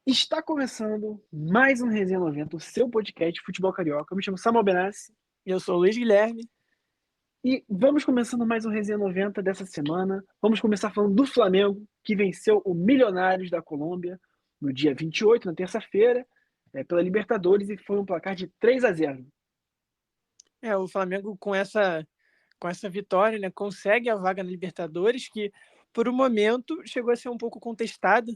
Está começando mais um Resenha 90, o seu podcast de futebol carioca. Eu me chamo Samuel Benassi Eu sou o Luiz Guilherme. e vamos começando mais um Resenha 90 dessa semana. Vamos começar falando do Flamengo, que venceu o Milionários da Colômbia no dia 28, na terça-feira, pela Libertadores, e foi um placar de 3-0. O Flamengo com essa vitória, né, consegue a vaga na Libertadores, que por um momento chegou a ser um pouco contestada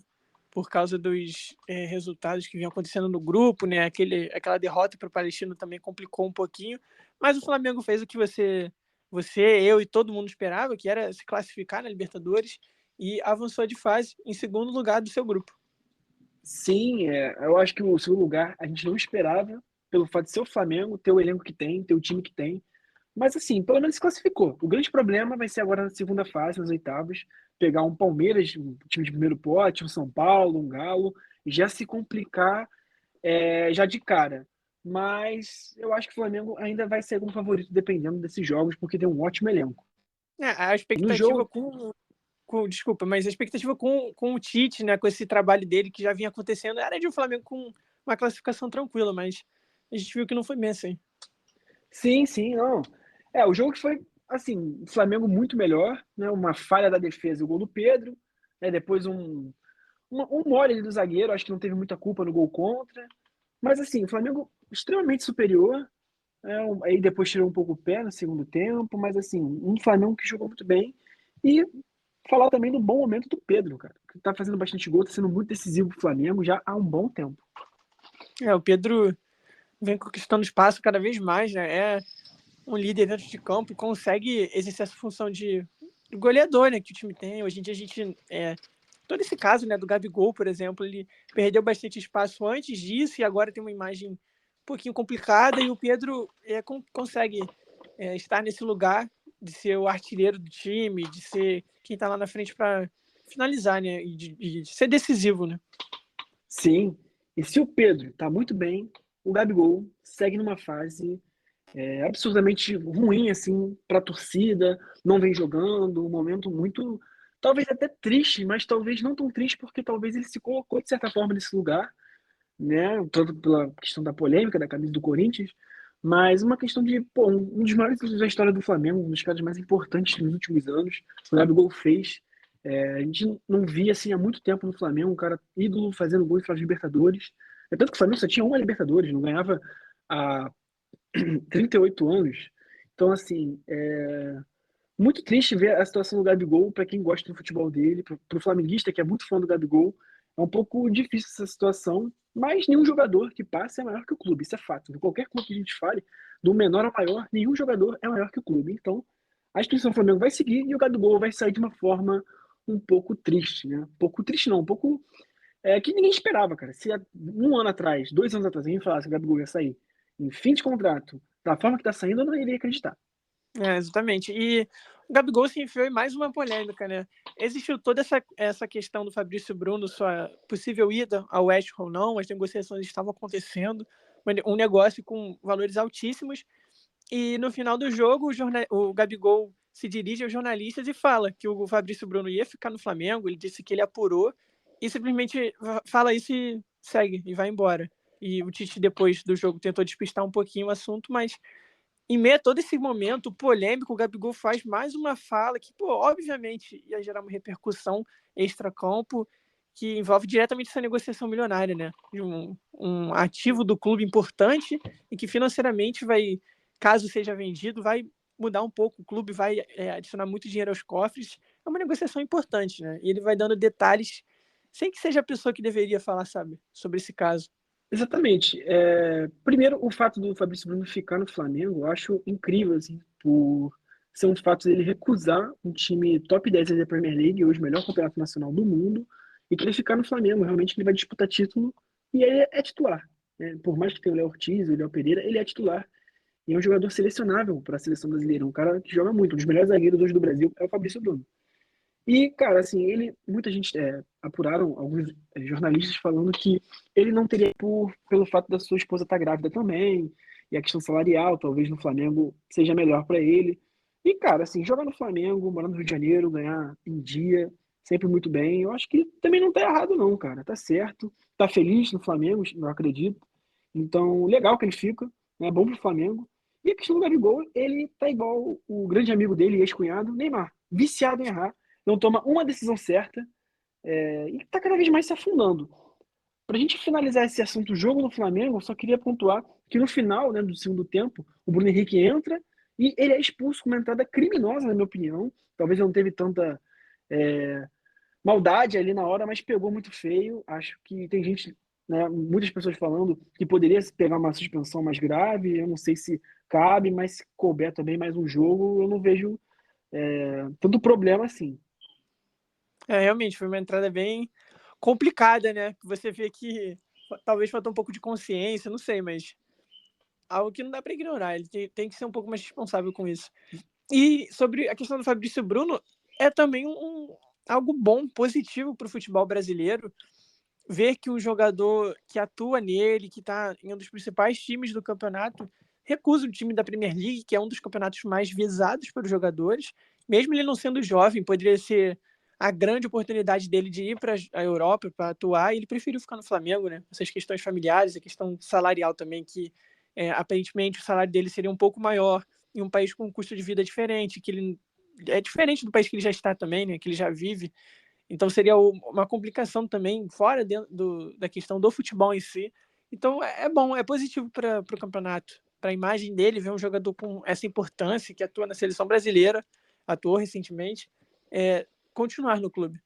por causa dos resultados que vinham acontecendo no grupo, né? Aquela derrota para o Palestino também complicou um pouquinho, mas o Flamengo fez o que eu e todo mundo esperava, que era se classificar na Libertadores e avançou de fase em segundo lugar do seu grupo. Sim, eu acho que o seu lugar a gente não esperava, pelo fato de ser o Flamengo, ter o elenco que tem, ter o time que tem. Mas assim, pelo menos se classificou. O grande problema vai ser agora na segunda fase, nas oitavas, pegar um Palmeiras, um time de primeiro pote, um São Paulo, um Galo, e já se complicar já de cara. Mas eu acho que o Flamengo ainda vai ser um favorito dependendo desses jogos, porque tem um ótimo elenco. A No expectativa jogo, desculpa, mas a expectativa com o Tite, né, com esse trabalho dele que já vinha acontecendo, era de um Flamengo com uma classificação tranquila, mas a gente viu que não foi bem assim. sim, sim, não. O jogo que foi, assim, o Flamengo muito melhor, né? Uma falha da defesa, o gol do Pedro, né? Depois um mole ali do zagueiro, acho que não teve muita culpa no gol contra. Mas assim, o Flamengo extremamente superior. Aí depois tirou um pouco o pé no segundo tempo, mas assim, um Flamengo que jogou muito bem. E falar também do bom momento do Pedro, cara, que tá fazendo bastante gol, tá sendo muito decisivo pro Flamengo já há um bom tempo. O Pedro vem conquistando espaço cada vez mais, né? É um líder dentro de campo e consegue exercer essa função de goleador, né, que o time tem. Hoje em dia a gente todo esse caso, né, do Gabigol, por exemplo, ele perdeu bastante espaço antes disso e agora tem uma imagem um pouquinho complicada e o Pedro consegue estar nesse lugar de ser o artilheiro do time, de ser quem está lá na frente para finalizar, né, e de ser decisivo, né? Sim, e se o Pedro tá muito bem, o Gabigol segue numa fase absurdamente ruim, assim, pra torcida, não vem jogando, um momento muito, talvez até triste, mas talvez não tão triste, porque talvez ele se colocou, de certa forma, nesse lugar, né? Tanto pela questão da polêmica da camisa do Corinthians, mas uma questão de, pô, um dos maiores ídolos da história do Flamengo, um dos caras mais importantes nos últimos anos, o Gabigol fez. A gente não via assim há muito tempo no Flamengo, um cara ídolo fazendo gol em Libertadores. É tanto que o Flamengo só tinha uma Libertadores, não ganhava há 38 anos. Então, assim, muito triste ver a situação do Gabigol, para quem gosta do futebol dele, para o flamenguista que é muito fã do Gabigol. É um pouco difícil essa situação, mas nenhum jogador que passa é maior que o clube, isso é fato. De qualquer clube que a gente fale, do menor ao maior, nenhum jogador é maior que o clube. Então, a instituição do Flamengo vai seguir e o Gabigol vai sair de uma forma um pouco triste, né? Um pouco triste não, um pouco que ninguém esperava, cara. Se há um ano atrás, 2 anos atrás, alguém falasse que o Gabigol ia sair em fim de contrato, da forma que tá saindo, eu não iria acreditar. Exatamente. E o Gabigol se enfiou em mais uma polêmica, né? Existiu toda essa questão do Fabrício Bruno, sua possível ida ao West Ham ou não, as negociações estavam acontecendo, um negócio com valores altíssimos, e no final do jogo o Gabigol se dirige aos jornalistas e fala que o Fabrício Bruno ia ficar no Flamengo, ele disse que ele apurou, e simplesmente fala isso e segue, e vai embora. E o Tite, depois do jogo, tentou despistar um pouquinho o assunto, mas em meio a todo esse momento polêmico, o Gabigol faz mais uma fala que, pô, obviamente ia gerar uma repercussão extra-campo que envolve diretamente essa negociação milionária, né? De um ativo do clube importante e que financeiramente vai, caso seja vendido, vai mudar um pouco, o clube vai adicionar muito dinheiro aos cofres. É uma negociação importante, né? E ele vai dando detalhes sem que seja a pessoa que deveria falar, sabe, sobre esse caso. Exatamente. Primeiro, o fato do Fabrício Bruno ficar no Flamengo, eu acho incrível, assim, por ser um fato dele recusar um time top 10 da Premier League, hoje o melhor campeonato nacional do mundo, e querer ficar no Flamengo. Realmente ele vai disputar título e ele é titular, né? Por mais que tenha o Léo Ortiz, o Léo Pereira, ele é titular. E é um jogador selecionável para a seleção brasileira, um cara que joga muito. Um dos melhores zagueiros hoje do Brasil é o Fabrício Bruno. E, cara, assim, muita gente apuraram, alguns jornalistas falando que ele não teria pelo fato da sua esposa estar grávida também, e a questão salarial, talvez no Flamengo seja melhor para ele. E, cara, assim, jogar no Flamengo, morar no Rio de Janeiro, ganhar em dia, sempre muito bem. Eu acho que também não tá errado não, cara, tá certo. Tá feliz no Flamengo, eu acredito. Então, legal que ele fica, né, bom pro Flamengo. E a questão do Gabigol, ele tá igual o grande amigo dele, ex-cunhado, Neymar, viciado em errar, não toma uma decisão certa, e tá cada vez mais se afundando. Para a gente finalizar esse assunto jogo no Flamengo, eu só queria pontuar que no final, né, do segundo tempo, o Bruno Henrique entra e ele é expulso com uma entrada criminosa, na minha opinião. Talvez não teve tanta é, maldade ali na hora, mas pegou muito feio. Acho que tem gente, né, muitas pessoas falando que poderia pegar uma suspensão mais grave. Eu não sei se cabe, mas se couber também mais um jogo, eu não vejo tanto problema assim. Realmente, foi uma entrada bem complicada, né? Você vê que talvez faltou um pouco de consciência, não sei, mas algo que não dá para ignorar. Ele tem que ser um pouco mais responsável com isso. E sobre a questão do Fabrício Bruno, é também algo bom, positivo para o futebol brasileiro, ver que um jogador que atua nele, que está em um dos principais times do campeonato, recusa o time da Premier League, que é um dos campeonatos mais visados pelos jogadores, mesmo ele não sendo jovem, poderia ser a grande oportunidade dele de ir para a Europa para atuar, e ele preferiu ficar no Flamengo, né? Essas questões familiares, a questão salarial também, que aparentemente o salário dele seria um pouco maior em um país com um custo de vida diferente, que ele é diferente do país que ele já está também, né? Que ele já vive. Então seria uma complicação também fora da questão do futebol em si. Então é bom, é positivo para o campeonato, para a imagem dele, ver um jogador com essa importância, que atua na seleção brasileira, atuou recentemente, continuar no clube.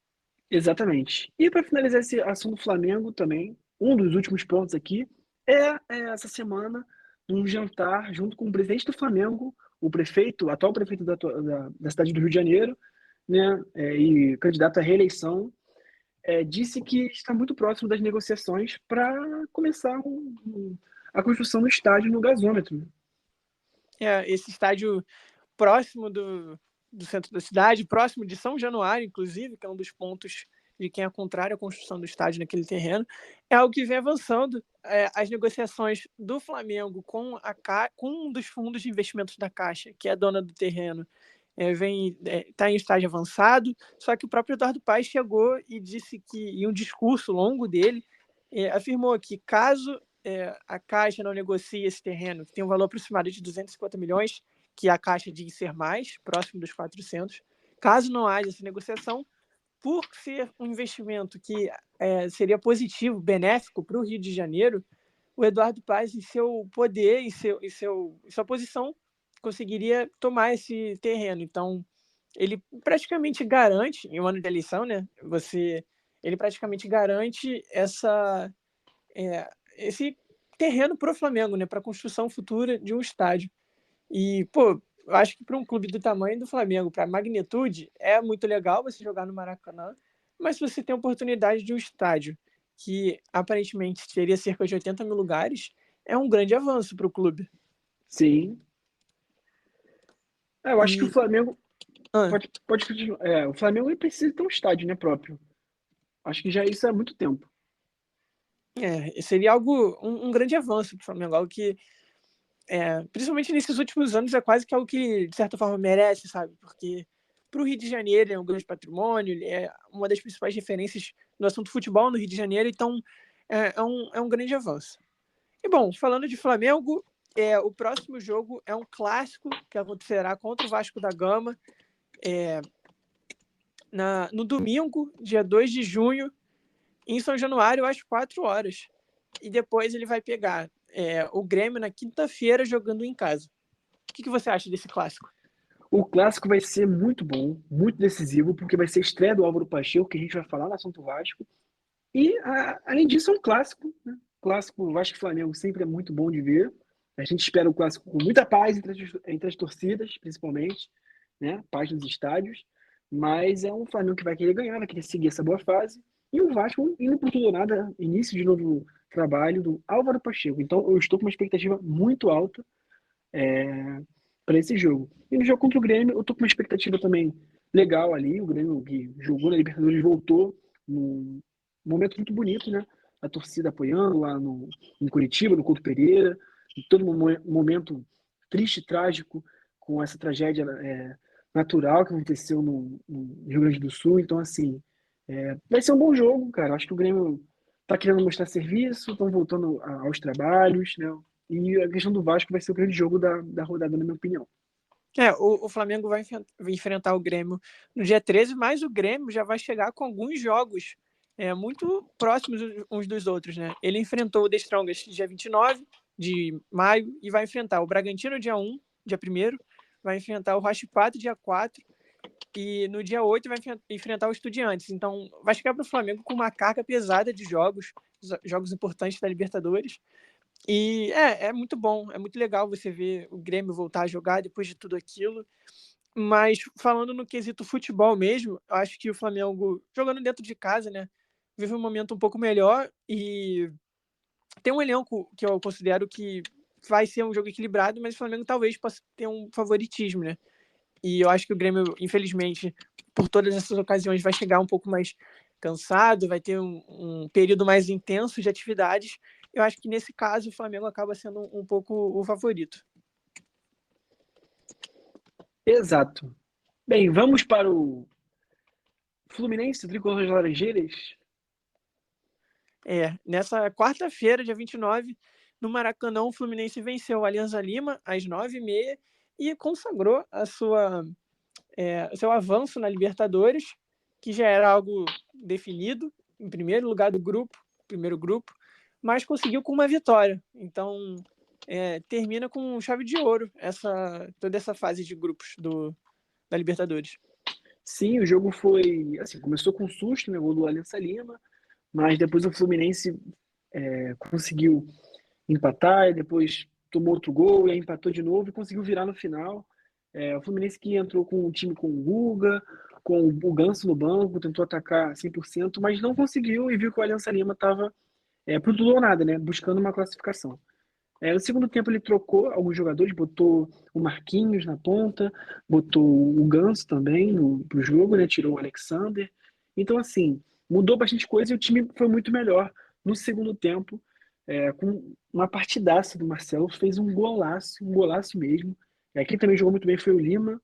Exatamente. E para finalizar esse assunto do Flamengo também, um dos últimos pontos aqui é essa semana um jantar junto com o presidente do Flamengo, o prefeito, o atual prefeito da cidade do Rio de Janeiro, né, e candidato à reeleição, disse que está muito próximo das negociações para começar a construção do estádio no gasômetro. Esse estádio próximo do centro da cidade, próximo de São Januário, inclusive, que é um dos pontos de quem é contrário à construção do estádio naquele terreno, é algo que vem avançando. As negociações do Flamengo com um dos fundos de investimentos da Caixa, que é dona do terreno, está em estágio avançado, só que o próprio Eduardo Paes chegou e disse que, em um discurso longo dele, afirmou que caso a Caixa não negocie esse terreno, que tem um valor aproximado de 250 milhões, que a Caixa diz ser mais, próximo dos 400, caso não haja essa negociação, por ser um investimento que seria positivo, benéfico para o Rio de Janeiro, o Eduardo Paes, em seu poder, em sua posição, conseguiria tomar esse terreno. Então, ele praticamente garante, em um ano de eleição, né? Ele praticamente garante esse terreno para o Flamengo, né? Para a construção futura de um estádio. E, pô, eu acho que para um clube do tamanho do Flamengo, para a magnitude, é muito legal você jogar no Maracanã, mas se você tem a oportunidade de um estádio que aparentemente teria cerca de 80 mil lugares, é um grande avanço para o clube. Sim. Eu acho que o E Flamengo ah, pode continuar. O Flamengo precisa ter um estádio, né, próprio. Acho que já isso há muito tempo. seria algo um grande avanço para o Flamengo, algo que principalmente nesses últimos anos é quase que algo que de certa forma merece, sabe? Porque para o Rio de Janeiro ele é um grande patrimônio, ele é uma das principais referências no assunto futebol no Rio de Janeiro, então é um grande avanço. E bom, falando de Flamengo, o próximo jogo é um clássico que acontecerá contra o Vasco da Gama no domingo, dia 2 de junho, em São Januário, às 4 horas. E depois ele vai pegar o Grêmio na quinta-feira jogando em casa. O que você acha desse clássico? O clássico vai ser muito bom, muito decisivo, porque vai ser a estreia do Álvaro Pacheco, que a gente vai falar no assunto Vasco. E, além disso, é um clássico, né? Clássico Vasco e Flamengo sempre é muito bom de ver. A gente espera o clássico com muita paz entre as torcidas, principalmente, né? Paz nos estádios. Mas é um Flamengo que vai querer ganhar, vai querer seguir essa boa fase. E o Vasco indo por tudo ou nada, início de novo trabalho do Álvaro Pacheco. Então, eu estou com uma expectativa muito alta para esse jogo. E no jogo contra o Grêmio, eu tô com uma expectativa também legal ali. O Grêmio que jogou na Libertadores voltou num momento muito bonito, né? A torcida apoiando lá em Curitiba, no Couto Pereira. E todo um momento triste e trágico com essa tragédia natural que aconteceu no Rio Grande do Sul. Então, assim, Vai ser um bom jogo, cara. Acho que o Grêmio tá querendo mostrar serviço, estão voltando aos trabalhos, né? E a questão do Vasco vai ser o grande jogo da rodada, na minha opinião. O Flamengo vai enfrentar o Grêmio no dia 13, mas o Grêmio já vai chegar com alguns jogos muito próximos uns dos outros, né? Ele enfrentou o The Strongest dia 29 de maio e vai enfrentar o Bragantino dia 1, dia 1º, vai enfrentar o Rocha Pato dia 4 e no dia 8 vai enfrentar o Estudiantes. Então vai chegar para o Flamengo com uma carga pesada de jogos importantes da Libertadores. E é muito bom, é muito legal você ver o Grêmio voltar a jogar depois de tudo aquilo. Mas falando no quesito futebol mesmo, eu acho que o Flamengo, jogando dentro de casa, né, vive um momento um pouco melhor e tem um elenco que eu considero que vai ser um jogo equilibrado, mas o Flamengo talvez possa ter um favoritismo, né? E eu acho que o Grêmio, infelizmente, por todas essas ocasiões, vai chegar um pouco mais cansado, vai ter um período mais intenso de atividades. Eu acho que nesse caso o Flamengo acaba sendo um pouco o favorito. Exato. Bem, vamos para o Fluminense, Tricolor das Laranjeiras. Nessa quarta-feira, dia 29, no Maracanã, o Fluminense venceu o Alianza Lima às 9h30 e consagrou seu avanço na Libertadores, que já era algo definido, em primeiro lugar do primeiro grupo, mas conseguiu com uma vitória. Então, termina com chave de ouro toda essa fase de grupos da Libertadores. Sim, o jogo foi. Assim, começou com susto, né? Gol do Alianza Lima, mas depois o Fluminense conseguiu empatar, e depois tomou outro gol, e aí empatou de novo e conseguiu virar no final. O Fluminense que entrou com um time com o Guga, com o Ganso no banco, tentou atacar 100%, mas não conseguiu e viu que o Alianza Lima estava pro tudo ou nada, né? Buscando uma classificação. No segundo tempo ele trocou alguns jogadores, botou o Marquinhos na ponta, botou o Ganso também pro jogo, né? Tirou o Alexander. Então, assim, mudou bastante coisa e o time foi muito melhor no segundo tempo, com uma partidaça do Marcelo, fez um golaço mesmo. Quem também jogou muito bem foi o Lima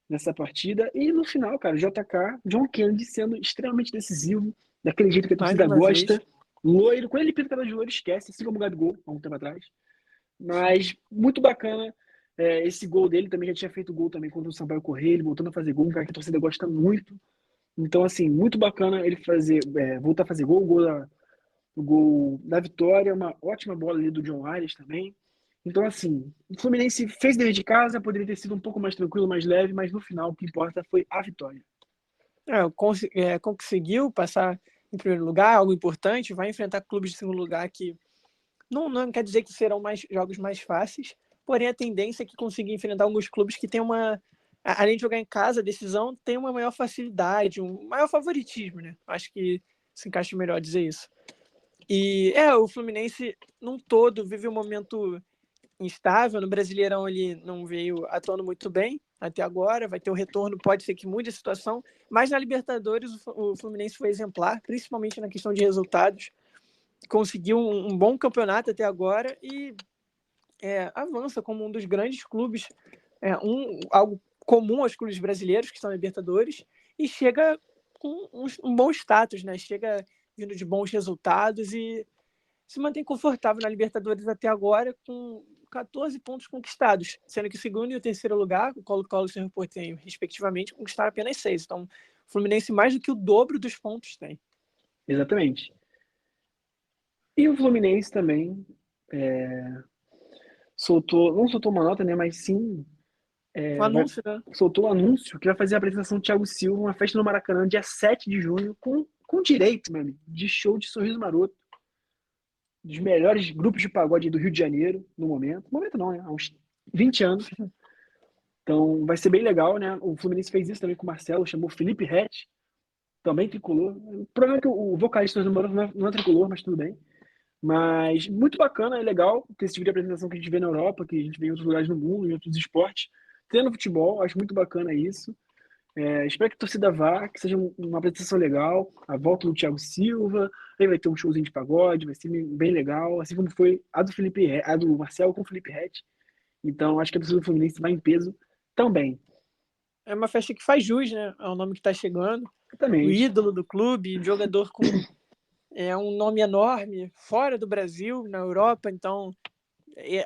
nessa partida. E no final, cara, o JK, John Kennedy sendo extremamente decisivo, daquele jeito que a Mais torcida uma vez. gosta. Loiro, quando ele pinta o cabelo de loiro, esquece, assim como o Gabigol, há um tempo atrás. Mas muito bacana esse gol dele. Também já tinha feito gol também contra o Sampaio Corrêa, ele voltando a fazer gol, um cara que a torcida gosta muito. Então, assim, muito bacana ele voltar a fazer gol, o gol da vitória, uma ótima bola ali do John Arias também. Então, assim, o Fluminense fez dever de casa, poderia ter sido um pouco mais tranquilo, mais leve, mas no final o que importa foi a vitória. Conseguiu passar em primeiro lugar, algo importante, vai enfrentar clubes de segundo lugar que não quer dizer que serão jogos mais fáceis, porém a tendência é que consiga enfrentar alguns clubes que têm além de jogar em casa, a decisão tem uma maior facilidade, um maior favoritismo, né? Acho que se encaixa melhor dizer isso. E o Fluminense, num todo, vive um momento instável. No Brasileirão ele não veio atuando muito bem até agora, vai ter o retorno, pode ser que mude a situação, mas na Libertadores o Fluminense foi exemplar, principalmente na questão de resultados, conseguiu um bom campeonato até agora e avança como um dos grandes clubes, algo comum aos clubes brasileiros que estão na Libertadores, e chega com um bom status, né? Chega vindo de bons resultados e se mantém confortável na Libertadores até agora com 14 pontos conquistados, sendo que o segundo e o terceiro lugar, o Colo-Colo e o Cerro Porteño, respectivamente, conquistaram apenas 6. Então, o Fluminense mais do que o dobro dos pontos tem. Exatamente. E o Fluminense também não soltou uma nota, né? Mas sim Anúncio, né? soltou o anúncio que vai fazer a apresentação do Thiago Silva, uma festa no Maracanã, dia 7 de junho, com direito, meu amigo, de show de Sorriso Maroto, dos melhores grupos de pagode do Rio de Janeiro, no momento. No momento não, né? Há uns 20 anos. Então vai ser bem legal, né? O Fluminense fez isso também com o Marcelo, chamou Felipe Rett, também tricolor. O problema é que o vocalista do Sorriso Maroto não é tricolor, mas tudo bem. Mas muito bacana, é legal ter esse tipo de apresentação que a gente vê na Europa, que a gente vê em outros lugares no mundo, em outros esportes. Tendo futebol, acho muito bacana isso. Espero que a torcida vá, que seja uma apresentação legal. A volta do Thiago Silva, aí vai ter um showzinho de pagode, vai ser bem legal, assim como foi a do Marcel com o Felipe Rett. Então, acho que a torcida do Fluminense vai em peso também. É uma festa que faz jus, né? Ao nome que está chegando. o Exatamente. ídolo do clube, jogador com um nome enorme fora do Brasil, na Europa, então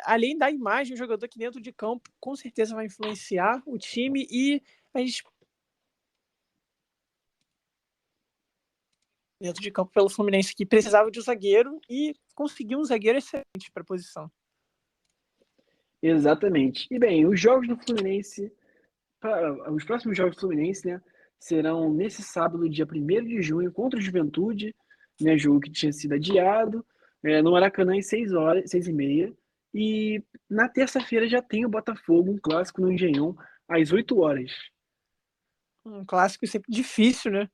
além da imagem, o jogador que dentro de campo com certeza vai influenciar o time e a gente dentro de campo pelo Fluminense que precisava de um zagueiro e conseguiu um zagueiro excelente para a posição. Exatamente. E bem, os jogos do Fluminense, os próximos jogos do Fluminense, né, serão nesse sábado, dia 1º de junho, contra o Juventude, né, jogo que tinha sido adiado, no Maracanã às 6 horas, 6h30. E na terça-feira já tem o Botafogo, um clássico no Engenhão, às 8 horas. Um clássico sempre difícil, né?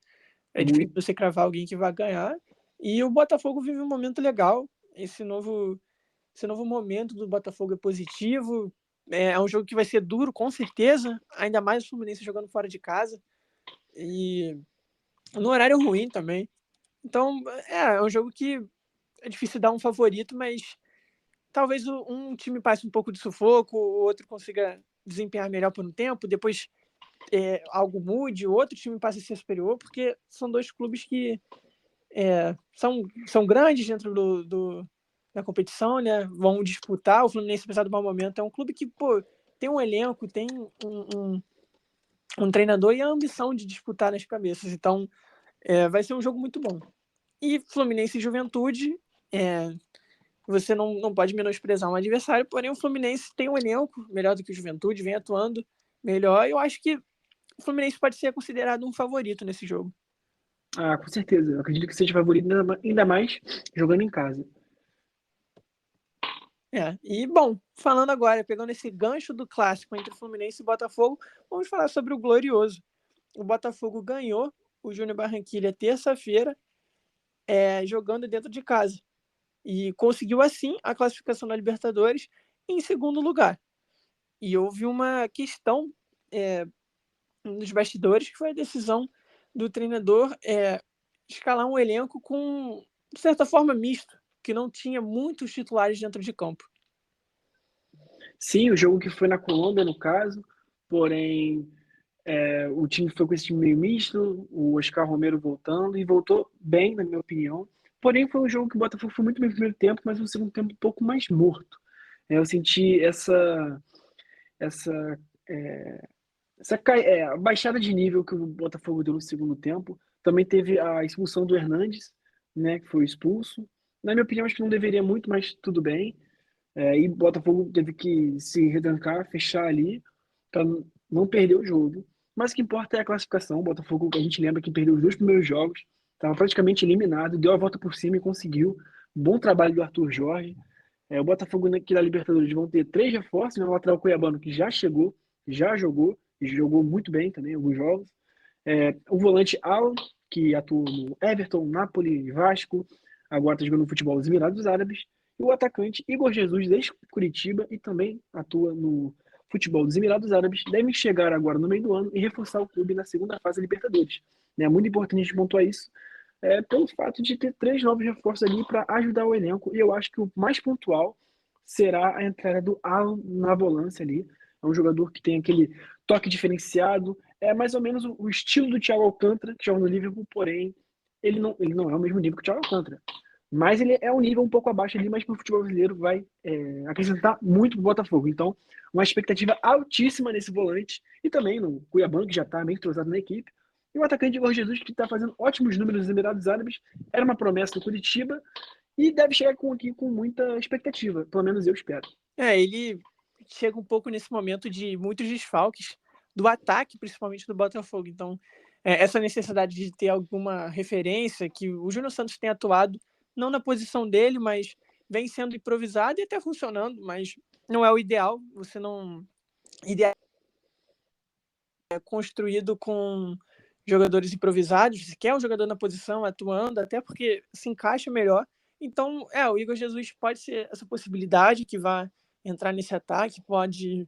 É difícil Muito. você cravar alguém que vai ganhar. E o Botafogo vive um momento legal. Esse novo momento do Botafogo é positivo. É um jogo que vai ser duro, com certeza. Ainda mais o Fluminense jogando fora de casa. E no horário ruim também. Então, é um jogo que é difícil dar um favorito, mas talvez um time passe um pouco de sufoco, o outro consiga desempenhar melhor por um tempo, depois algo mude, o outro time passe a ser superior, porque são dois clubes que são grandes dentro da competição, né? Vão disputar. O Fluminense, apesar do mau momento, é um clube que tem um elenco, tem um treinador e a ambição de disputar nas cabeças. Então, vai ser um jogo muito bom. E Fluminense e Juventude, você não pode menosprezar um adversário, porém o Fluminense tem um elenco melhor do que o Juventude, vem atuando melhor. Eu acho que o Fluminense pode ser considerado um favorito nesse jogo. Ah, com certeza. Eu acredito que seja favorito, ainda mais jogando em casa. E bom, falando agora, pegando esse gancho do clássico entre Fluminense e Botafogo, vamos falar sobre o glorioso. O Botafogo ganhou o Júnior Barranquilla terça-feira, jogando dentro de casa. E conseguiu, assim, a classificação na Libertadores em segundo lugar. E houve uma questão nos bastidores, que foi a decisão do treinador escalar um elenco com, de certa forma, misto, que não tinha muitos titulares dentro de campo. Sim, o jogo que foi na Colômbia, no caso, porém o time foi com esse time meio misto, o Oscar Romero voltando, e voltou bem, na minha opinião. Porém, foi um jogo que o Botafogo foi muito bem no primeiro tempo, mas no segundo tempo um pouco mais morto. Eu senti essa, é, baixada de nível que o Botafogo deu no segundo tempo. Também teve a expulsão do Hernandes, né, que foi expulso. Na minha opinião, acho que não deveria muito, mas tudo bem. E o Botafogo teve que se retrancar, fechar ali, para não perder o jogo. Mas o que importa é a classificação. O Botafogo, a gente lembra que perdeu os 2 primeiros jogos, estava praticamente eliminado, deu a volta por cima e conseguiu. Bom trabalho do Arthur Jorge. O Botafogo aqui da Libertadores vão ter 3 reforços, né? O lateral Cuiabano, que já chegou, já jogou, e jogou muito bem também alguns jogos. O volante Alan, que atuou no Everton, Napoli, Vasco, agora está jogando no futebol dos Emirados Árabes. E o atacante Igor Jesus, desde Curitiba, e também atua no futebol dos Emirados Árabes, devem chegar agora no meio do ano e reforçar o clube na segunda fase da Libertadores. É muito importante a gente pontuar isso, pelo fato de ter 3 novos reforços ali para ajudar o elenco. E eu acho que o mais pontual será a entrada do Alan na volância ali. É um jogador que tem aquele toque diferenciado, é mais ou menos o estilo do Thiago Alcântara, que joga no Liverpool, porém ele não é o mesmo nível que o Thiago Alcântara. Mas ele é um nível um pouco abaixo ali, mas para o futebol brasileiro vai acrescentar muito para o Botafogo. Então, uma expectativa altíssima nesse volante. E também no Cuiabá, que já está meio entrosado na equipe. E o atacante Igor Jesus, que está fazendo ótimos números nos Emirados Árabes, era uma promessa do Curitiba e deve chegar aqui com muita expectativa. Pelo menos eu espero. Ele chega um pouco nesse momento de muitos desfalques do ataque, principalmente do Botafogo. Então, essa necessidade de ter alguma referência, que o Júnior Santos tem atuado, não na posição dele, mas vem sendo improvisado e até funcionando, mas não é o ideal. Você não... Ideal é construído com jogadores improvisados, você quer um jogador na posição atuando, até porque se encaixa melhor. Então, o Igor Jesus pode ser essa possibilidade que vai entrar nesse ataque, pode,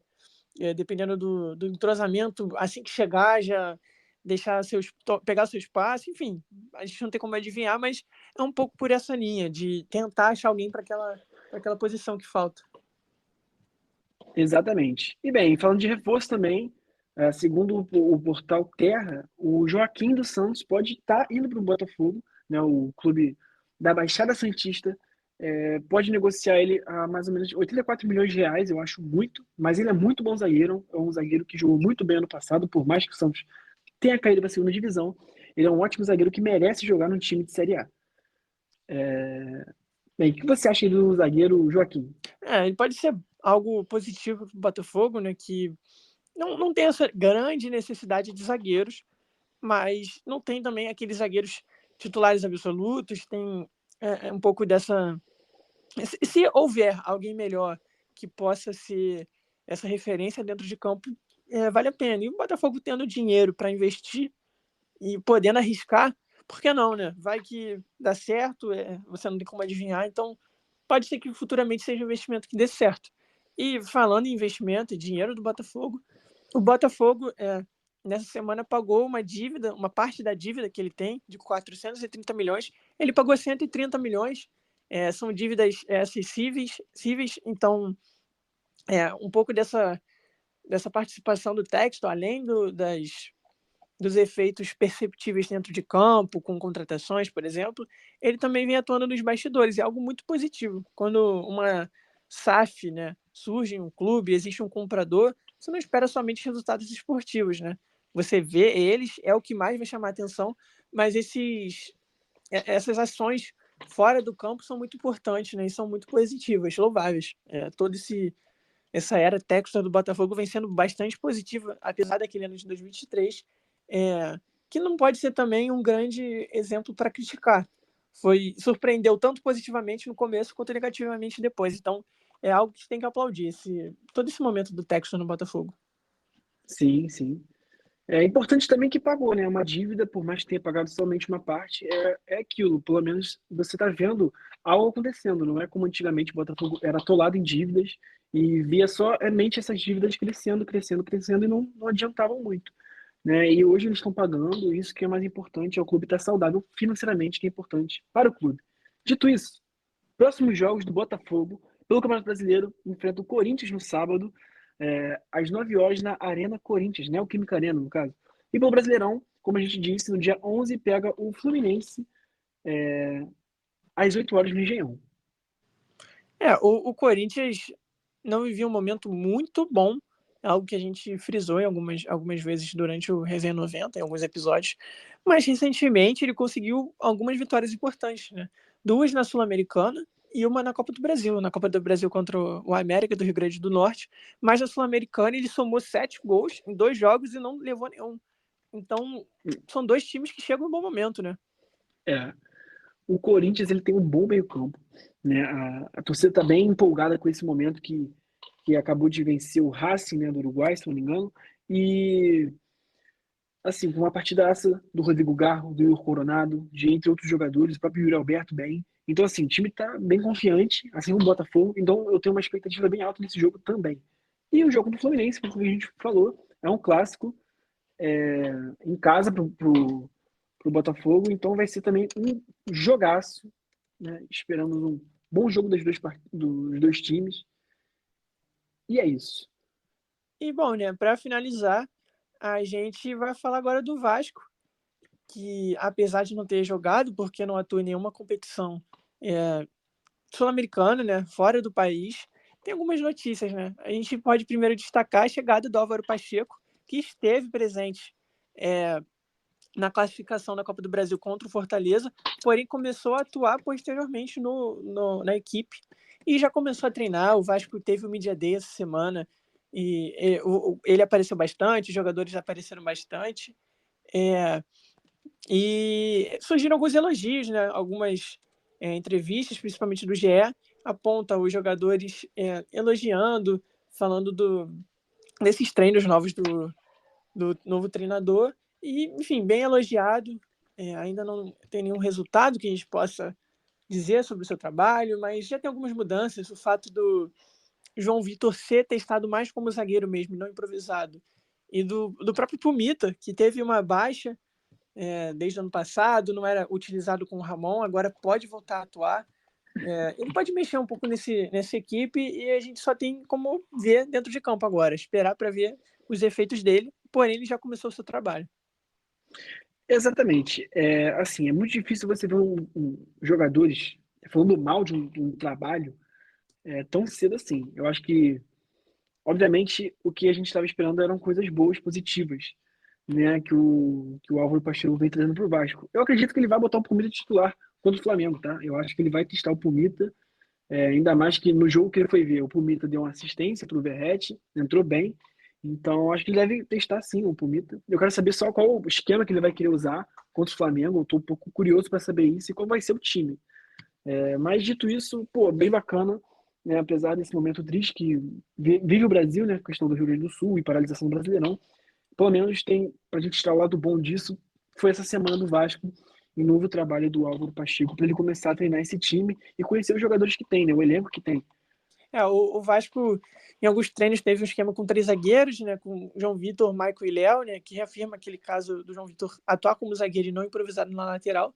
dependendo do entrosamento, assim que chegar, já pegar seu espaço, enfim, a gente não tem como adivinhar, mas é um pouco por essa linha, de tentar achar alguém para aquela posição que falta. Exatamente. E bem, falando de reforço também, Segundo o portal Terra, o Joaquim dos Santos pode estar indo para o Botafogo, né? O clube da Baixada Santista pode negociar ele a mais ou menos 84 milhões de reais, eu acho muito, mas ele é muito bom zagueiro, é um zagueiro que jogou muito bem ano passado, por mais que o Santos tenha caído para a segunda divisão, ele é um ótimo zagueiro que merece jogar no time de Série A. Bem, o que você acha do zagueiro Joaquim? Ele pode ser algo positivo para o Botafogo, né? Que não tem essa grande necessidade de zagueiros, mas não tem também aqueles zagueiros titulares absolutos, tem um pouco dessa... Se houver alguém melhor que possa ser essa referência dentro de campo, vale a pena. E o Botafogo tendo dinheiro para investir e podendo arriscar, por que não, né? Vai que dá certo, você não tem como adivinhar, então pode ser que futuramente seja um investimento que dê certo. E falando em investimento e dinheiro do Botafogo, o Botafogo nessa semana pagou uma dívida, uma parte da dívida que ele tem, de 430 milhões, ele pagou 130 milhões, são dívidas acessíveis, então um pouco dessa participação do texto, além dos efeitos perceptíveis dentro de campo, com contratações, por exemplo, ele também vem atuando nos bastidores. É algo muito positivo. Quando uma SAF, né, surge em um clube, existe um comprador, você não espera somente resultados esportivos, né? Você vê eles, é o que mais vai chamar a atenção, mas essas ações fora do campo são muito importantes, né? E são muito positivas, louváveis. Essa era técnica do Botafogo vem sendo bastante positiva, apesar daquele ano de 2023, que não pode ser também um grande exemplo para criticar. Surpreendeu tanto positivamente no começo quanto negativamente depois. Então, é algo que tem que aplaudir, todo esse momento do Textor no Botafogo. Sim, sim. É importante também que pagou, né? Uma dívida, por mais que tenha pagado somente uma parte, é aquilo. Pelo menos você está vendo algo acontecendo. Não é como antigamente o Botafogo era atolado em dívidas e via somente essas dívidas crescendo, crescendo, crescendo e não adiantavam muito, né? E hoje eles estão pagando, isso que é mais importante, é o clube estar saudável financeiramente, que é importante para o clube. Dito isso, próximos jogos do Botafogo pelo Campeonato Brasileiro enfrenta o Corinthians no sábado, às 9 horas na Arena Corinthians, né? O Química Arena, no caso. E pelo Brasileirão, como a gente disse, no dia 11 pega o Fluminense às 8 horas no Engenhão. O Corinthians não vivia um momento muito bom, algo que a gente frisou em algumas vezes durante o Resenha 90, em alguns episódios, mas recentemente ele conseguiu algumas vitórias importantes, né? 2 na Sul-Americana e uma na Copa do Brasil. Na Copa do Brasil contra o América do Rio Grande do Norte, mas na Sul-Americana ele somou 7 gols em 2 jogos e não levou nenhum. Então, são 2 times que chegam em um bom momento, né? O Corinthians ele tem um bom meio-campo, né? A torcida está bem empolgada com esse momento que acabou de vencer o Racing, né, do Uruguai, se não me engano, e assim, com uma partidaça do Rodrigo Garro, do Igor Coronado, de entre outros jogadores, o próprio Yuri Alberto bem. Então, assim, o time tá bem confiante, assim como o Botafogo, então eu tenho uma expectativa bem alta nesse jogo também. E o jogo do Fluminense, como a gente falou, é um clássico em casa pro Botafogo, então vai ser também um jogaço, né? Esperamos um bom jogo dos dois times. E é isso. E bom, né, para finalizar, a gente vai falar agora do Vasco, que apesar de não ter jogado, porque não atua em nenhuma competição sul-americana, né, fora do país, tem algumas notícias, né? A gente pode primeiro destacar a chegada do Álvaro Pacheco, que esteve presente na classificação da Copa do Brasil contra o Fortaleza, porém começou a atuar posteriormente na equipe e já começou a treinar. O Vasco teve o Media Day essa semana e ele apareceu bastante, os jogadores apareceram bastante. E surgiram alguns elogios, né? Algumas entrevistas, principalmente do GE, aponta os jogadores elogiando, falando desses treinos novos do novo treinador. E, enfim, bem elogiado. Ainda não tem nenhum resultado que a gente possa dizer sobre o seu trabalho, mas já tem algumas mudanças. O fato do João Vitor ser testado mais como zagueiro mesmo, não improvisado. E do próprio Pumita, que teve uma baixa desde o ano passado, não era utilizado com o Ramon, agora pode voltar a atuar. Ele pode mexer um pouco nessa equipe e a gente só tem como ver dentro de campo agora, esperar para ver os efeitos dele, porém ele já começou o seu trabalho. Exatamente. Assim, é muito difícil você ver jogadores falando mal de um trabalho tão cedo assim. Eu acho que, obviamente, o que a gente estava esperando eram coisas boas, positivas, né? Que o Álvaro Pacheco vem trazendo para o Vasco. Eu acredito que ele vai botar o Pumita titular contra o Flamengo, tá? Eu acho que ele vai testar o Pumita, ainda mais que no jogo que ele foi ver, o Pumita deu uma assistência para o Verratti, entrou bem. Então, acho que ele deve testar sim o Pumita. Eu quero saber só qual o esquema que ele vai querer usar contra o Flamengo. Eu estou um pouco curioso para saber isso e qual vai ser o time. Mas dito isso, pô, bem bacana, né? Apesar desse momento triste que vive o Brasil, né? Questão do Rio Grande do Sul e paralisação do Brasileirão. Pelo menos tem, pra gente estar ao lado bom disso, foi essa semana do Vasco e novo trabalho do Álvaro Pacheco para ele começar a treinar esse time e conhecer os jogadores que tem, né? O elenco que tem. O Vasco, em alguns treinos, teve um esquema com 3 zagueiros, né, com João Vitor, Maicon e Léo, né, que reafirma aquele caso do João Vitor atuar como zagueiro e não improvisado na lateral.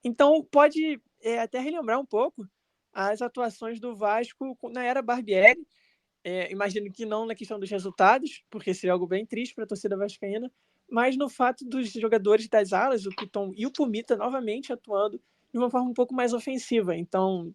Então, pode até relembrar um pouco as atuações do Vasco na era Barbieri. Imagino que não na questão dos resultados, porque seria algo bem triste para a torcida vascaína, mas no fato dos jogadores das alas, o Piton e o Pumita, novamente atuando de uma forma um pouco mais ofensiva. Então,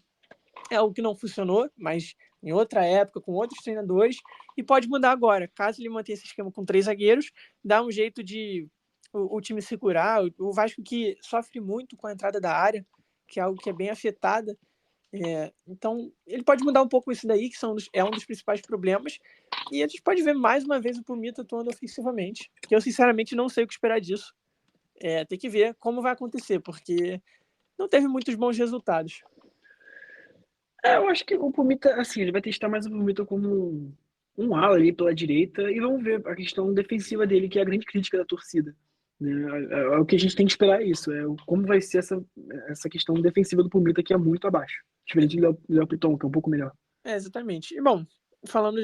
é algo que não funcionou, mas em outra época, com outros treinadores, e pode mudar agora. Caso ele mantenha esse esquema com 3 zagueiros, dá um jeito de o time segurar. O Vasco que sofre muito com a entrada da área, que é algo que é bem afetada. Então, ele pode mudar um pouco isso daí, que é um dos principais problemas. E a gente pode ver mais uma vez o Pumita atuando ofensivamente, que eu sinceramente não sei o que esperar disso. Tem que ver como vai acontecer, porque não teve muitos bons resultados. Eu acho que o Pumita, assim, ele vai testar mais o Pumita como um ala ali pela direita e vamos ver a questão defensiva dele, que é a grande crítica da torcida. Né? É o que a gente tem que esperar isso, como vai ser essa questão defensiva do Pumita, que é muito abaixo. Diferente do Léo Piton, que é um pouco melhor. Exatamente. E, bom, falando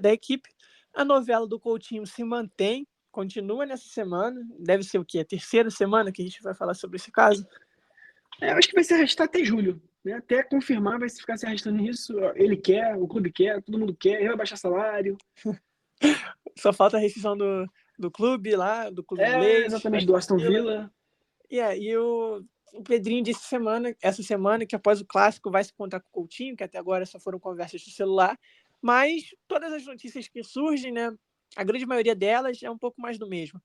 da equipe, a novela do Coutinho se mantém, continua nessa semana. Deve ser o quê? A terceira semana que a gente vai falar sobre esse caso? Eu acho que vai se arrastar até julho. Né? Até confirmar, vai ficar se arrastando nisso. Ele quer, o clube quer, todo mundo quer, ele vai baixar salário. Só falta a rescisão do clube lá, do clube inglês. Exatamente, do Aston Villa. E o Pedrinho disse essa semana, que após o clássico vai se encontrar com o Coutinho, que até agora só foram conversas de celular. Mas todas as notícias que surgem, né, a grande maioria delas é um pouco mais do mesmo.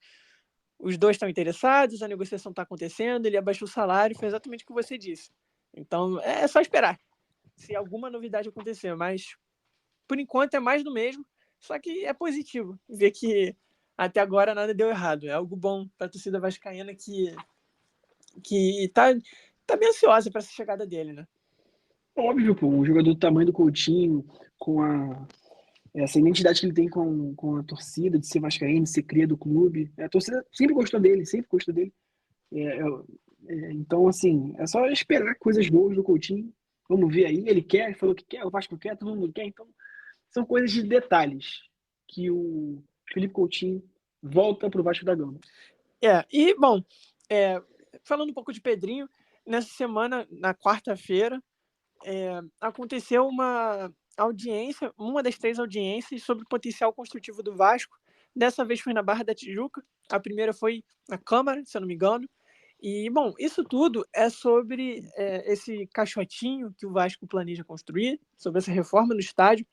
Os dois estão interessados, a negociação está acontecendo, ele abaixou o salário, foi exatamente o que você disse. Então, é só esperar se alguma novidade acontecer, mas por enquanto é mais do mesmo, só que é positivo ver que até agora nada deu errado. É algo bom para a torcida vascaína que tá bem ansiosa para essa chegada dele, né? Óbvio, pô, um jogador do tamanho do Coutinho, com essa identidade que ele tem com a torcida, de ser vascaíno, de ser cria do clube. A torcida sempre gostou dele, sempre gostou dele. Então, assim, é só esperar coisas boas do Coutinho. Vamos ver aí. Ele quer, ele falou que quer, o Vasco quer, todo mundo quer. Então, são coisas de detalhes que o Felipe Coutinho volta para o Vasco da Gama. Bom, falando um pouco de Pedrinho, nessa semana, na quarta-feira, aconteceu uma audiência, uma das 3 audiências sobre o potencial construtivo do Vasco. Dessa vez foi na Barra da Tijuca, a primeira foi na Câmara, se eu não me engano. E, bom, isso tudo é sobre esse caixotinho que o Vasco planeja construir, sobre essa reforma no estádio,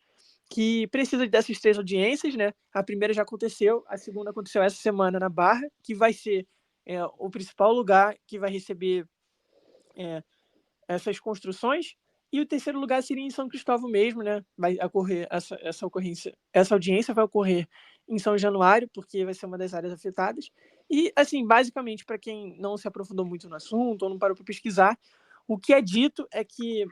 que precisa dessas 3 audiências, né? A primeira já aconteceu, a segunda aconteceu essa semana na Barra, que vai ser o principal lugar que vai receber essas construções, e o terceiro lugar seria em São Cristóvão mesmo, né? Vai ocorrer essa audiência vai ocorrer em São Januário, porque vai ser uma das áreas afetadas. E, assim, basicamente, para quem não se aprofundou muito no assunto ou não parou para pesquisar, o que é dito é que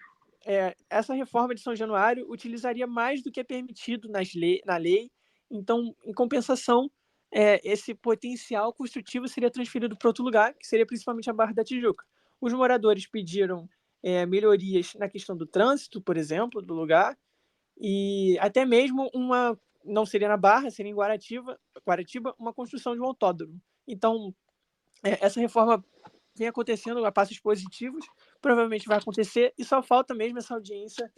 essa reforma de São Januário utilizaria mais do que é permitido na lei. Então, em compensação, esse potencial construtivo seria transferido para outro lugar, que seria principalmente a Barra da Tijuca. Os moradores pediram melhorias na questão do trânsito, por exemplo, do lugar, e até mesmo não seria na Barra, seria em Guaratiba, uma construção de um autódromo. Então, essa reforma vem acontecendo a passos positivos, provavelmente vai acontecer, e só falta mesmo essa audiência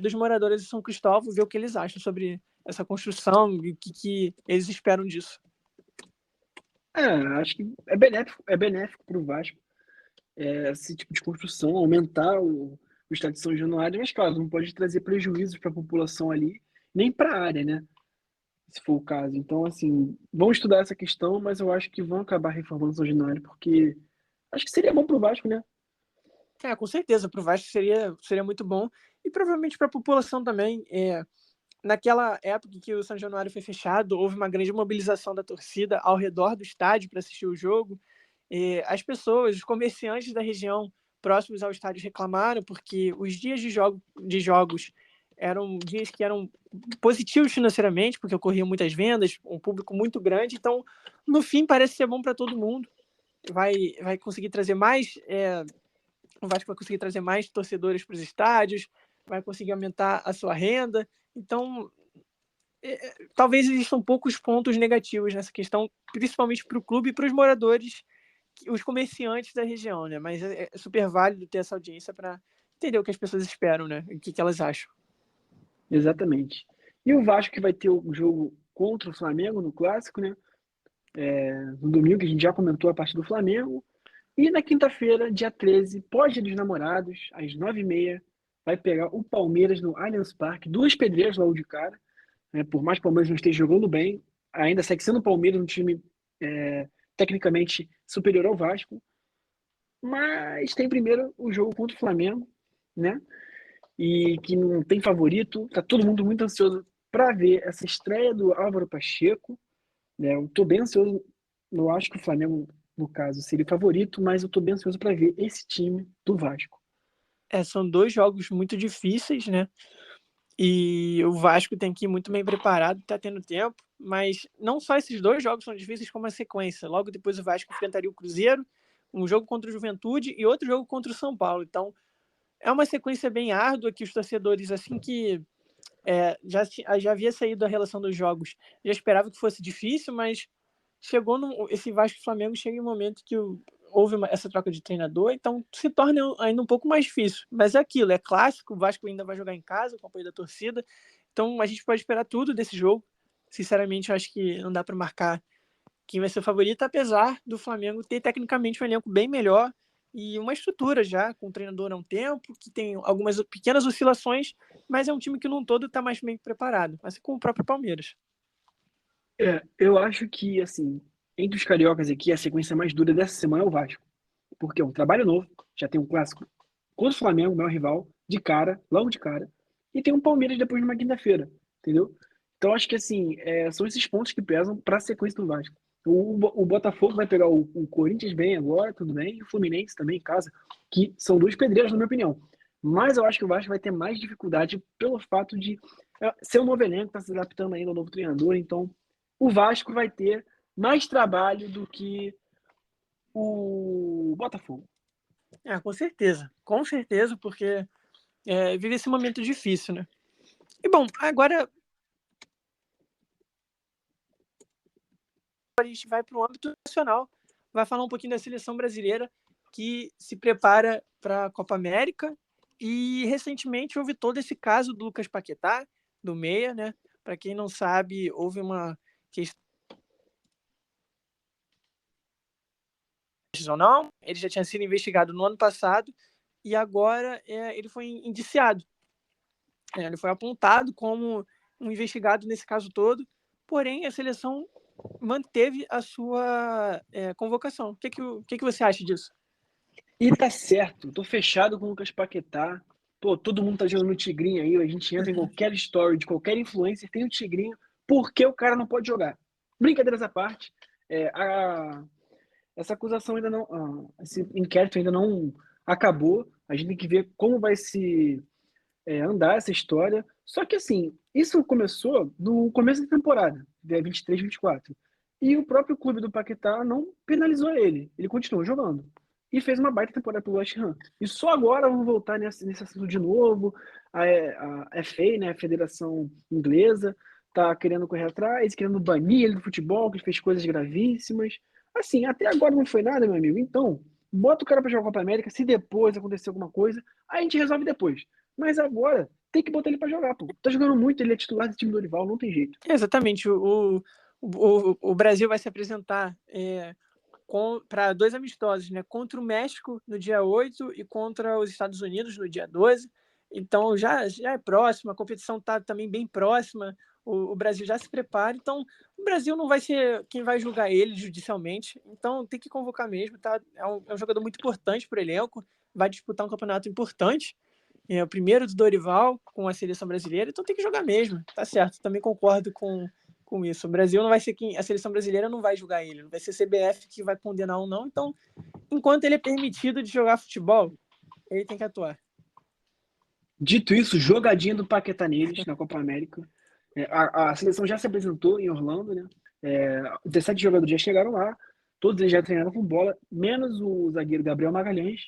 dos moradores de São Cristóvão, ver o que eles acham sobre essa construção e o que eles esperam disso. Acho que é benéfico para o Vasco esse tipo de construção, aumentar o estádio de São Januário, mas claro, não pode trazer prejuízos para a população ali, nem para a área, né? Se for o caso. Então, assim, vão estudar essa questão, mas eu acho que vão acabar reformando São Januário, porque acho que seria bom pro Vasco, né? Com certeza, para o Vasco seria muito bom. E provavelmente para a população também. Naquela época que o São Januário foi fechado, houve uma grande mobilização da torcida ao redor do estádio para assistir o jogo. As pessoas, os comerciantes da região próximos ao estádio reclamaram porque os dias de jogos eram dias que eram positivos financeiramente, porque ocorriam muitas vendas, um público muito grande. Então, no fim, parece ser bom para todo mundo. Vai conseguir trazer mais o Vasco vai conseguir trazer mais torcedores para os estádios, vai conseguir aumentar a sua renda. Então, talvez existam poucos pontos negativos nessa questão, principalmente para o clube e para os moradores, os comerciantes da região, né? Mas é super válido ter essa audiência para entender o que as pessoas esperam, né? O que elas acham. Exatamente. E o Vasco que vai ter o jogo contra o Flamengo no Clássico, né? No domingo, que a gente já comentou a parte do Flamengo. E na quinta-feira, dia 13, pós-dia dos namorados, às 9h30, vai pegar o Palmeiras no Allianz Parque. Duas pedreiras logo de cara. Né? Por mais que o Palmeiras não esteja jogando bem, ainda segue sendo o Palmeiras um time tecnicamente superior ao Vasco. Mas tem primeiro o jogo contra o Flamengo, né? E que não tem favorito. Tá todo mundo muito ansioso para ver essa estreia do Álvaro Pacheco. Né? Eu tô bem ansioso. Eu acho que o Flamengo, no caso, seria o favorito, mas eu tô bem ansioso para ver esse time do Vasco. São dois jogos muito difíceis, né? E o Vasco tem que ir muito bem preparado, tá tendo tempo. Mas não só esses dois jogos são difíceis, como a sequência. Logo depois o Vasco enfrentaria o Cruzeiro, um jogo contra o Juventude e outro jogo contra o São Paulo. Então, é uma sequência bem árdua que os torcedores, assim que já havia saído a relação dos jogos, já esperava que fosse difícil, mas esse Vasco e Flamengo chega em um momento que houve essa troca de treinador, então se torna ainda um pouco mais difícil. Mas é aquilo, é clássico, o Vasco ainda vai jogar em casa com o apoio da torcida, então a gente pode esperar tudo desse jogo. Sinceramente, eu acho que não dá para marcar quem vai ser o favorito, apesar do Flamengo ter tecnicamente um elenco bem melhor e uma estrutura já, com o treinador há um tempo, que tem algumas pequenas oscilações, mas é um time que num todo está mais bem preparado, assim como o próprio Palmeiras. Eu acho que, assim, entre os cariocas aqui, a sequência mais dura dessa semana é o Vasco. Porque é um trabalho novo, já tem um clássico contra o Flamengo, meu rival, de cara, logo de cara, e tem um Palmeiras depois numa quinta-feira, entendeu? Então acho que assim, são esses pontos que pesam para a sequência do Vasco. O Botafogo vai pegar o Corinthians bem agora, tudo bem, e o Fluminense também em casa, que são duas pedreiras, na minha opinião. Mas eu acho que o Vasco vai ter mais dificuldade pelo fato de ser um novo elenco, tá se adaptando ainda ao novo treinador, então o Vasco vai ter mais trabalho do que o Botafogo. Com certeza, porque vive esse momento difícil, né? E bom, agora a gente vai para o âmbito nacional, vai falar um pouquinho da seleção brasileira que se prepara para a Copa América e recentemente houve todo esse caso do Lucas Paquetá, do meia, né? Para quem não sabe, houve uma questão ou não, ele já tinha sido investigado no ano passado e agora ele foi indiciado. Ele foi apontado como um investigado nesse caso todo, porém a seleção manteve a sua convocação. O que você acha disso? E tá certo, tô fechado com o Lucas Paquetá. Pô, todo mundo tá jogando no Tigrinho aí, a gente entra em qualquer story de qualquer influencer, tem o Tigrinho, por que o cara não pode jogar? Brincadeiras à parte, essa acusação ainda não, esse inquérito ainda não acabou, a gente tem que ver como vai se andar essa história. Só que assim, isso começou no começo da temporada, dia 23, 24. E o próprio clube do Paquetá não penalizou ele. Ele continuou jogando. E fez uma baita temporada pelo West Ham. E só agora vamos voltar nesse assunto de novo. A FA, né, a Federação Inglesa, tá querendo correr atrás, querendo banir ele do futebol, que ele fez coisas gravíssimas. Assim, até agora não foi nada, meu amigo. Então, bota o cara para jogar a Copa América. Se depois acontecer alguma coisa, a gente resolve depois. Mas agora tem que botar ele pra jogar, pô. Tá jogando muito, ele é titular do time do Dorival, não tem jeito. Exatamente. O O Brasil vai se apresentar para 2 amistosos, né? Contra o México no dia 8 e contra os Estados Unidos no dia 12. Então já é próximo, a competição está também bem próxima, o Brasil já se prepara, então o Brasil não vai ser quem vai julgar ele judicialmente, então tem que convocar mesmo, tá? É um jogador muito importante para o elenco, vai disputar um campeonato importante, é o primeiro do Dorival com a seleção brasileira, então tem que jogar mesmo, tá certo, também concordo com isso. O Brasil não vai ser quem, a seleção brasileira não vai julgar ele, não vai ser a CBF que vai condenar ou não, então enquanto ele é permitido de jogar futebol, ele tem que atuar. Dito isso, jogadinha do Paquetá neles na Copa América. A seleção já se apresentou em Orlando, né? 17 jogadores já chegaram lá, todos eles já treinaram com bola, menos o zagueiro Gabriel Magalhães.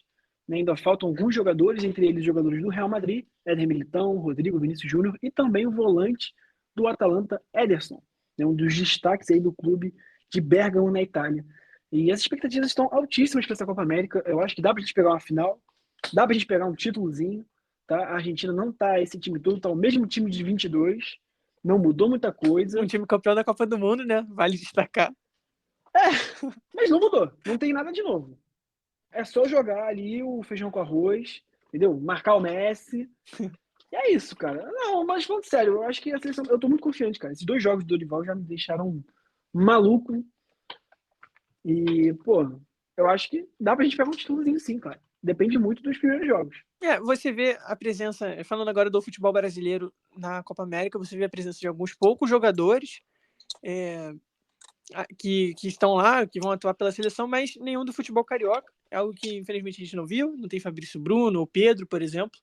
Né? Ainda faltam alguns jogadores, entre eles jogadores do Real Madrid, Éder Militão, Rodrigo Vinícius Júnior e também o volante do Atalanta, Ederson, né? Um dos destaques aí do clube de Bergamo, na Itália. E as expectativas estão altíssimas para essa Copa América. Eu acho que dá para a gente pegar uma final, dá para a gente pegar um títulozinho. Tá? A Argentina não tá esse time todo, tá o mesmo time de 22, não mudou muita coisa. Um time campeão da Copa do Mundo, né? Vale destacar. Mas não mudou, não tem nada de novo. É só jogar ali o feijão com arroz, entendeu? Marcar o Messi. E é isso, cara. Não, mas falando sério, eu acho que a seleção. Eu tô muito confiante, cara. Esses 2 jogos do Dorival já me deixaram maluco. E, pô, eu acho que dá pra gente pegar um títulozinho sim, cara. Depende muito dos primeiros jogos. Você vê a presença, falando agora do futebol brasileiro na Copa América, você vê a presença de alguns poucos jogadores que estão lá, que vão atuar pela seleção, mas nenhum do futebol carioca. É algo que, infelizmente, a gente não viu. Não tem Fabrício Bruno ou Pedro, por exemplo,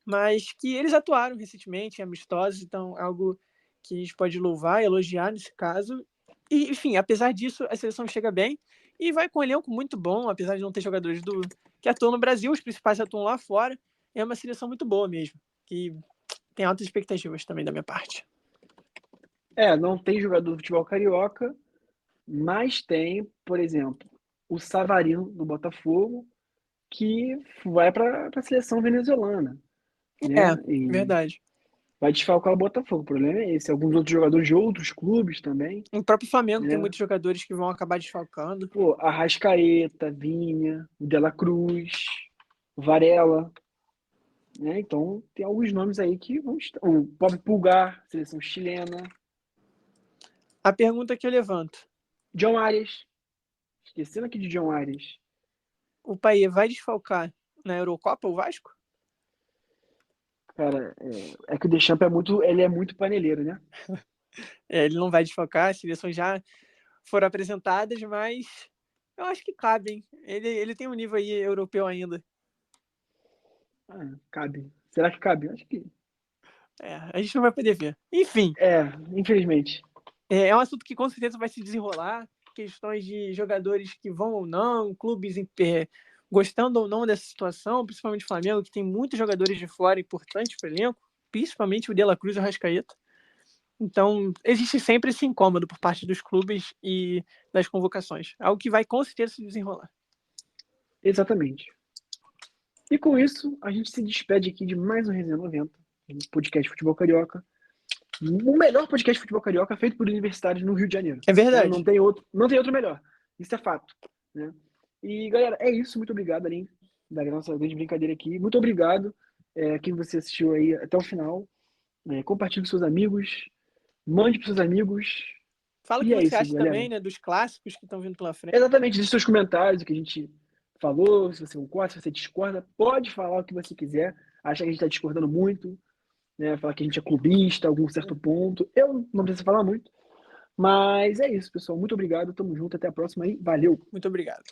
mas que eles atuaram recentemente em amistosos, então é algo que a gente pode louvar, elogiar nesse caso. E, enfim, apesar disso, a seleção chega bem e vai com um elenco muito bom, apesar de não ter jogadores que atuam no Brasil, os principais atuam lá fora. É uma seleção muito boa mesmo, que tem altas expectativas também da minha parte. Não tem jogador do futebol carioca, mas tem, por exemplo, o Savarino do Botafogo, que vai para a seleção venezuelana, né? E Verdade. vai desfalcar o Botafogo. O problema é esse. Alguns outros jogadores de outros clubes também. O próprio Flamengo né? tem muitos jogadores que vão acabar desfalcando. Pô, Arrascaeta, Vinha, o De La Cruz, o Varela. Né? Então, tem alguns nomes aí que vão estar. O Bob Pulgar, seleção chilena. A pergunta que eu levanto: John Arias. Esquecendo aqui de John Arias. o Paê vai desfalcar na Eurocopa o Vasco? Cara, é que o Deschamps ele é muito paneleiro, né? Ele não vai desfalcar, as seleções já foram apresentadas, mas eu acho que cabe, hein? Ele tem um nível aí europeu ainda. Cabe. Será que cabe? Acho que. A gente não vai poder ver. Enfim. Infelizmente. É um assunto que com certeza vai se desenrolar. Questões de jogadores que vão ou não, clubes gostando ou não dessa situação, principalmente o Flamengo, que tem muitos jogadores de fora importantes para o elenco, principalmente o De La Cruz e o Arrascaeta. Então, existe sempre esse incômodo por parte dos clubes e das convocações. Algo que vai com certeza se desenrolar. Exatamente. E com isso, a gente se despede aqui de mais um Resenha 90, um podcast de futebol carioca. O melhor podcast de futebol carioca feito por universitários no Rio de Janeiro. É verdade. Não tem outro melhor. Isso é fato. Né? E, galera, é isso. Muito obrigado, Aline, da nossa grande brincadeira aqui. Muito obrigado quem você assistiu aí até o final. Compartilhe com seus amigos. Mande para seus amigos. Fala o que você acha também, né, dos clássicos que estão vindo pela frente. Exatamente, deixe seus comentários, o que a gente falou, se você concorda, se você discorda, pode falar o que você quiser. Acha que a gente está discordando muito, né? Falar que a gente é clubista, algum certo ponto. Eu não preciso falar muito. Mas é isso, pessoal. Muito obrigado, tamo junto, até a próxima e valeu! Muito obrigado.